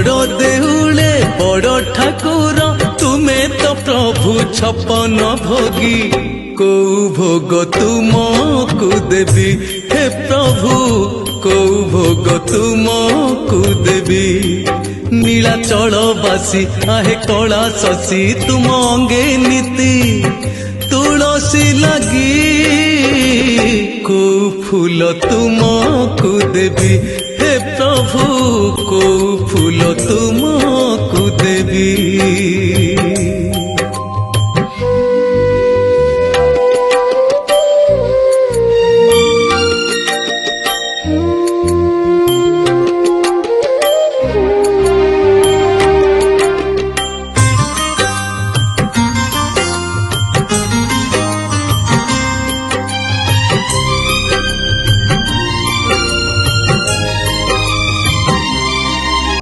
बड़ देउले बड़ ठाकुर तुमे तो प्रभु छपन भोगी को भोग तुमको देवी हे प्रभु को भोग तुमको देवी नीलाचल बासी आहे कला शशि तुम अंगे नीति तुलसी लगी को फूल तुमको देवी हे प्रभु को फूल तुमको देवी।